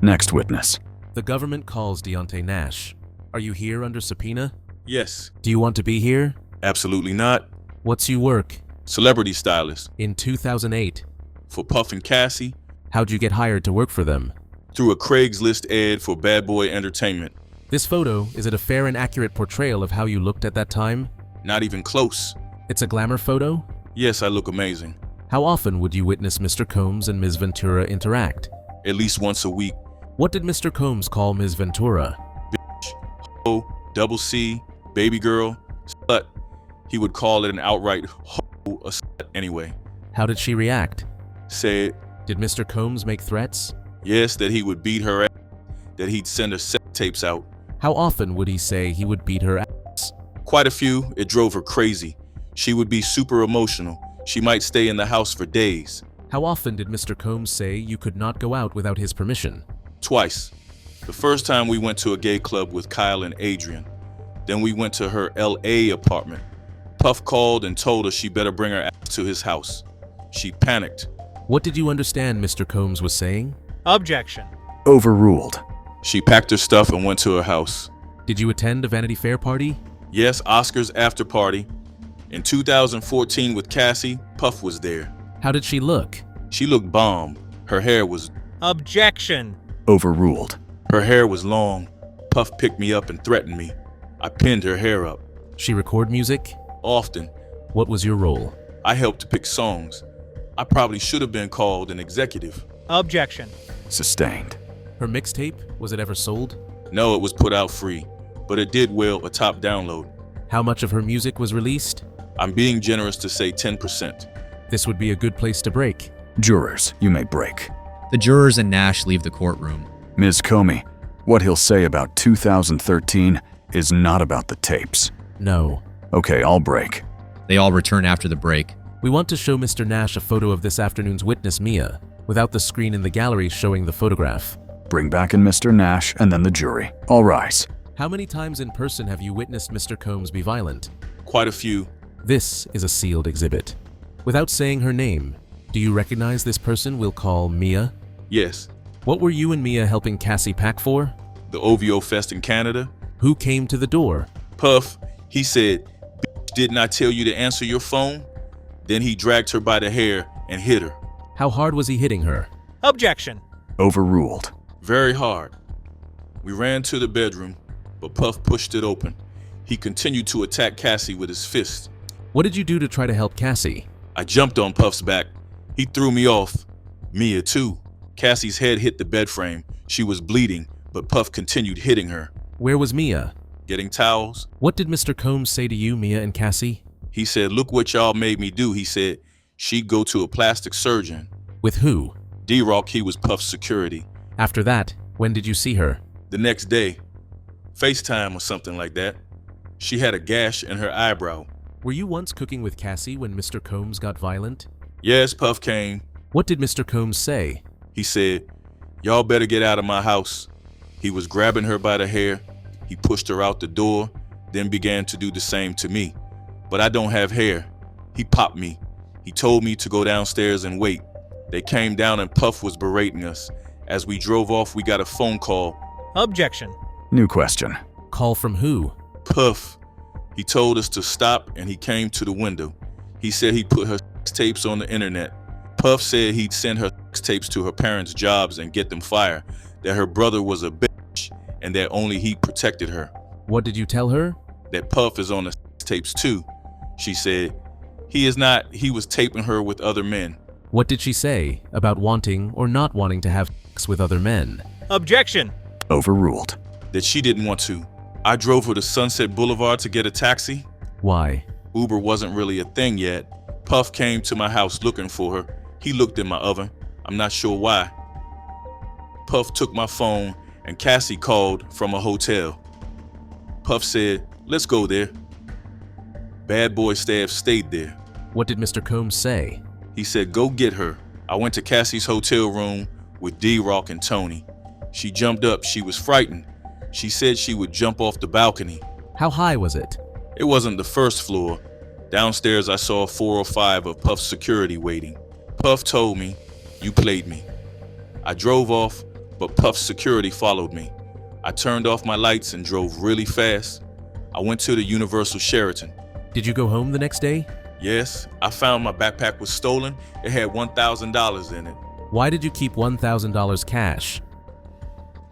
Next witness. The government calls Deonte Nash. Are you here under subpoena? Yes. Do you want to be here? Absolutely not. What's your work? Celebrity stylist. In 2008. For Puff and Cassie. How'd you get hired to work for them? Through a Craigslist ad for Bad Boy Entertainment. This photo, is it a fair and accurate portrayal of how you looked at that time? Not even close. It's a glamour photo? Yes, I look amazing. How often would you witness Mr. Combs and Ms. Ventura interact? At least once a week. What did Mr. Combs call Ms. Ventura? Bitch, ho, double C, baby girl, slut. He would call it an outright ho, a slut anyway. How did she react? Said, Did Mr. Combs make threats? yes, that he would beat her ass, that he'd send her sex tapes out. How often would he say he would beat her ass? Quite a few. It drove her crazy. She would be super emotional. She might stay in the house for days. How often did Mr. Combs say you could not go out without his permission? Twice. The first time we went to a gay club with Kyle and Adrian. Then we went to her LA apartment. Puff called and told her she better bring her ass to his house. She panicked. What did you understand Mr. Combs was saying? Objection. Overruled. She packed her stuff and went to her house. Did you attend a Vanity Fair party? Yes, Oscars after party. In 2014 with Cassie, Puff was there. How did she look? She looked bomb. Her hair was Objection. Overruled. Her hair was long. Puff picked me up and threatened me. I pinned her hair up. She record music? Often. What was your role? I helped to pick songs. I probably should have been called an executive. Objection. Sustained. Her mixtape, was it ever sold? No, it was put out free, but it did well a top download. How much of her music was released? I'm being generous to say 10%. This would be a good place to break. Jurors, you may break. The jurors and Nash leave the courtroom. Ms. Comey, what he'll say about 2013 is not about the tapes. No. Okay, I'll break. They all return after the break. We want to show Mr. Nash a photo of this afternoon's witness, Mia, without the screen in the gallery showing the photograph. Bring back in Mr. Nash and then the jury. All rise. How many times in person have you witnessed Mr. Combs be violent? Quite a few. This is a sealed exhibit. Without saying her name, do you recognize this person we'll call Mia? Yes. What were you and Mia helping Cassie pack for? The OVO Fest in Canada. Who came to the door? Puff, he said, "Bitch, didn't I tell you to answer your phone?" Then he dragged her by the hair and hit her. How hard was he hitting her? Objection. Overruled. Very hard. We ran to the bedroom, but Puff pushed it open. He continued to attack Cassie with his fist. What did you do to try to help Cassie? I jumped on Puff's back. He threw me off. Mia too. Cassie's head hit the bed frame. She was bleeding, but Puff continued hitting her. Where was Mia? Getting towels. What did Mr. Combs say to you, Mia and Cassie? He said, "Look what y'all made me do." He said she'd go to a plastic surgeon. With who? D-Rock, he was Puff's security. After that, when did you see her? The next day. FaceTime or something like that. She had a gash in her eyebrow. Were you once cooking with Cassie when Mr. Combs got violent? Yes, Puff came. What did Mr. Combs say? He said, "Y'all better get out of my house." He was grabbing her by the hair. He pushed her out the door, then began to do the same to me. But I don't have hair. He popped me. He told me to go downstairs and wait. They came down and Puff was berating us. As we drove off, we got a phone call. Objection. New question. Call from who? Puff. He told us to stop and he came to the window. He said he'd put her sex tapes on the internet. Puff said he'd send her sex tapes to her parents' jobs and get them fired, that her brother was a bitch and that only he protected her. What did you tell her? That Puff is on the sex tapes too. She said, "He is not, he was taping her with other men." What did she say about wanting or not wanting to have sex with other men? Objection. Overruled. That she didn't want to. I drove her to Sunset Boulevard to get a taxi. Why? Uber wasn't really a thing yet. Puff came to my house looking for her. He looked in my oven. I'm not sure why. Puff took my phone and Cassie called from a hotel. Puff said, "Let's go there." Bad Boy staff stayed there. What did Mr. Combs say? He said, "Go get her." I went to Cassie's hotel room with D-Rock and Tony. She jumped up. She was frightened. She said she would jump off the balcony. How high was it? It wasn't the first floor. Downstairs, I saw 4 or 5 of Puff's security waiting. Puff told me, "You played me." I drove off. but Puff's security followed me. I turned off my lights and drove really fast. I went to the Universal Sheraton. Did you go home the next day? Yes, I found my backpack was stolen. It had $1,000 in it. Why did you keep $1,000 cash?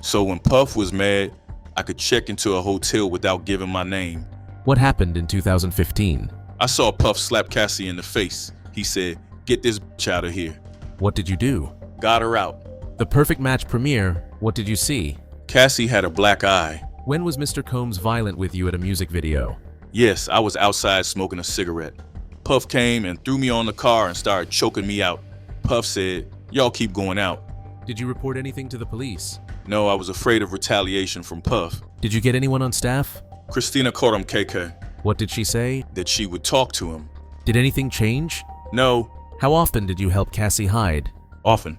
So when Puff was mad, I could check into a hotel without giving my name. What happened in 2015? I saw Puff slap Cassie in the face. He said, "Get this bitch out of here." What did you do? Got her out. The Perfect Match premiere, what did you see? Cassie had a black eye. When was Mr. Combs violent with you at a music video? Yes, I was outside smoking a cigarette. Puff came and threw me on the car and started choking me out. Puff said, "Y'all keep going out." Did you report anything to the police? No, I was afraid of retaliation from Puff. Did you get anyone on staff? Christina called him KK, What did she say? that she would talk to him. Did anything change? No, How often did you help Cassie hide? often.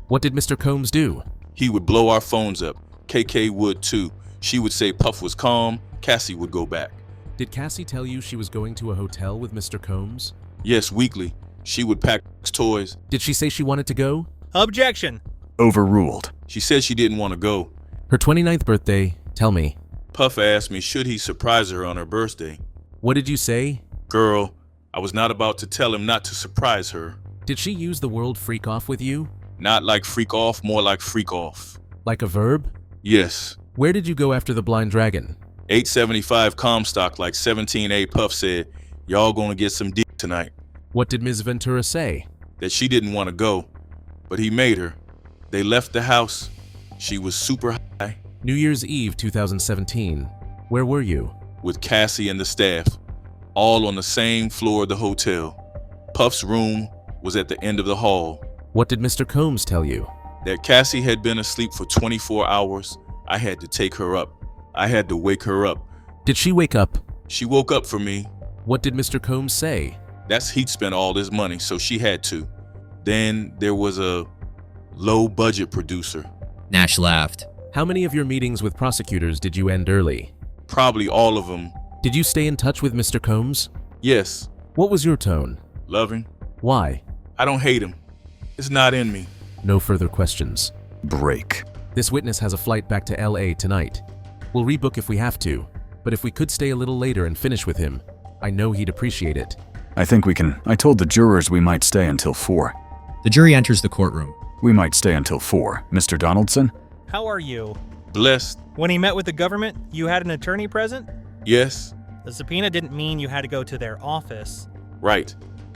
What did Mr. Combs do? He would blow our phones up. KK would too. She would say Puff was calm. Cassie would go back. Did Cassie tell you she was going to a hotel with Mr. Combs? Yes, weekly. She would pack toys. Did she say she wanted to go? Objection. Overruled. She said she didn't want to go. Her 29th birthday, tell me. Puff asked me should he surprise her on her birthday. What did you say? Girl, I was not about to tell him not to surprise her. Did she use the word freak off with you? Not like freak off, more like freak off. Like a verb? Yes. Where did you go after the blind dragon? 875 Comstock, like 17A. Puff said, "Y'all gonna get some dick tonight." What did Ms. Ventura say? That she didn't want to go, but he made her. They left the house. She was super high New Year's Eve 2017. Where were you? with Cassie and the staff, all on the same floor of the hotel. Puff's room was at the end of the hall. What did Mr. Combs tell you? That Cassie had been asleep for 24 hours. I had to take her up. I had to wake her up. Did she wake up? She woke up for me. What did Mr. Combs say? That's he'd spent all this money, so she had to. Then there was a low-budget producer. Nash laughed. How many of your meetings with prosecutors did you end early? Probably all of them. Did you stay in touch with Mr. Combs? Yes, What was your tone? loving. Why? I don't hate him. It's not in me. No further questions. Break. This witness has a flight back to LA tonight. We'll rebook if we have to, but if we could stay a little later and finish with him, I know he'd appreciate it. I think we can. I told the jurors we might stay until 4. The jury enters the courtroom. We might stay until 4. Mr. Donaldson? How are you? Blessed. When he met with the government, you had an attorney present? Yes. The subpoena didn't mean you had to go to their office. Right.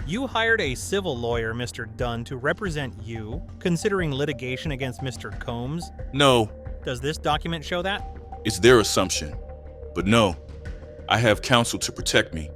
You hired a civil lawyer, Mr. Dunn, to represent you, considering litigation against Mr. Combs. No, Does this document show that? it's their assumption. But no, I have counsel to protect me.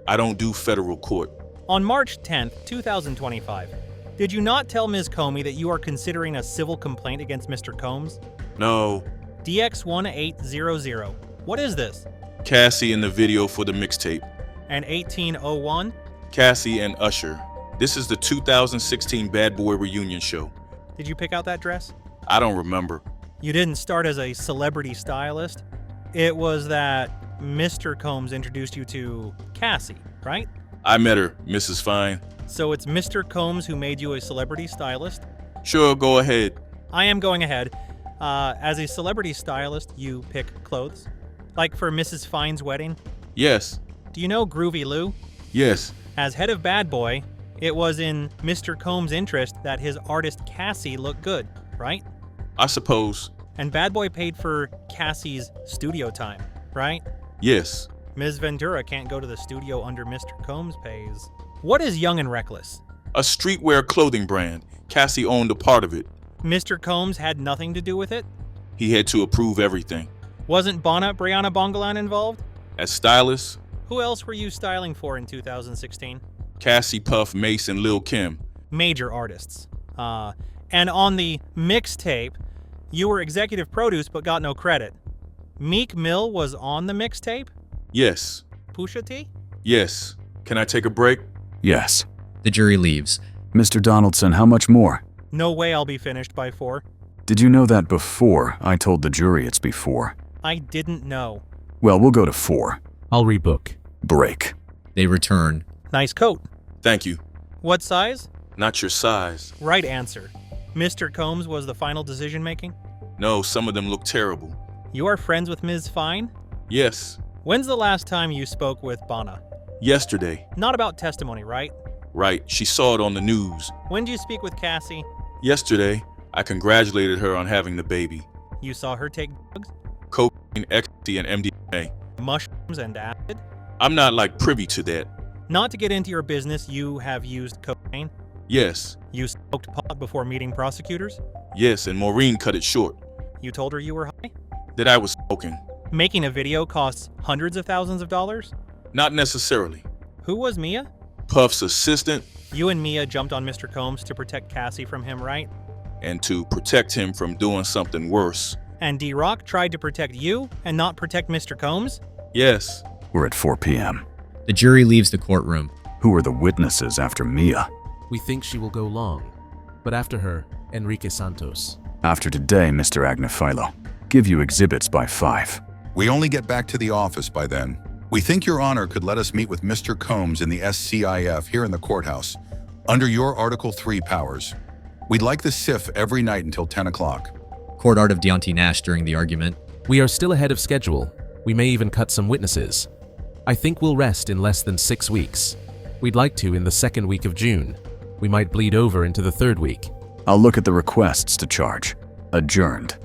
I don't do federal court. On March 10th, 2025, did you not tell Ms. Comey that you are considering a civil complaint against Mr. Combs? No, DX1800. What is this? Cassie in the video for the mixtape. And 1801? Cassie and Usher. This is the 2016 Bad Boy reunion show. Did you pick out that dress? I don't remember. You didn't start as a celebrity stylist. It was that Mr. Combs introduced you to Cassie, right? I met her, Mrs. Fine. So it's Mr. Combs who made you a celebrity stylist? Sure, go ahead. I am going ahead. As a celebrity stylist, you pick clothes. Like for Mrs. Fine's wedding. Yes, Do you know Groovy Lou? yes, As head of Bad Boy, it was in Mr. Combs' interest that his artist Cassie look good, right? I suppose. And Bad Boy paid for Cassie's studio time, right? Yes. Ms. Ventura can't go to the studio under Mr. Combs' pays. What is Young and Reckless? A streetwear clothing brand. Cassie owned a part of it. Mr. Combs had nothing to do with it? He had to approve everything. Wasn't Brianna Bongolan involved? As stylist, Who else were you styling for in 2016? Cassie, Puff, Mace, and Lil' Kim. Major artists. And on the mixtape, you were executive produce but got no credit. Meek Mill was on the mixtape? Yes. Pusha T? Yes. Can I take a break? Yes. The jury leaves. Mr. Donaldson, how much more? No way I'll be finished by 4. Did you know that before I told the jury it's before? I didn't know. Well, we'll go to 4. I'll rebook. Break. They return. Nice coat. Thank you. What size? Not your size. Right answer. Mr. Combs was the final decision making? No, some of them look terrible. You are friends with Ms. Fine? Yes. When's the last time you spoke with Bana? Yesterday. Not about testimony, right? Right, she saw it on the news. When did you speak with Cassie? Yesterday, I congratulated her on having the baby. You saw her take drugs? Cocaine, ecstasy, and MDMA. Mushrooms and acid? I'm not privy to that. Not to get into your business, you have used cocaine? Yes. You smoked pot before meeting prosecutors? Yes, and Maureen cut it short. You told her you were high? That I was smoking. Making a video costs hundreds of thousands of dollars? Not necessarily. Who was Mia? Puff's assistant, You and Mia jumped on Mr. Combs to protect Cassie from him, right? and to protect him from doing something worse. And D-Rock tried to protect you and not protect Mr. Combs? Yes. We're at 4 p.m. The jury leaves the courtroom. Who are the witnesses after Mia? We think she will go long, but after her, Enrique Santos. After today, Mr. Agnifilo. Give you exhibits by 5. We only get back to the office by then. We think Your Honor could let us meet with Mr. Combs in the SCIF here in the courthouse, under your Article 3 powers. We'd like the SIF every night until 10 o'clock. Court art of Deonte Nash during the argument. We are still ahead of schedule. We may even cut some witnesses. I think we'll rest in less than 6 weeks. We'd like to in the 2nd week of June. We might bleed over into the 3rd week. I'll look at the requests to charge. Adjourned.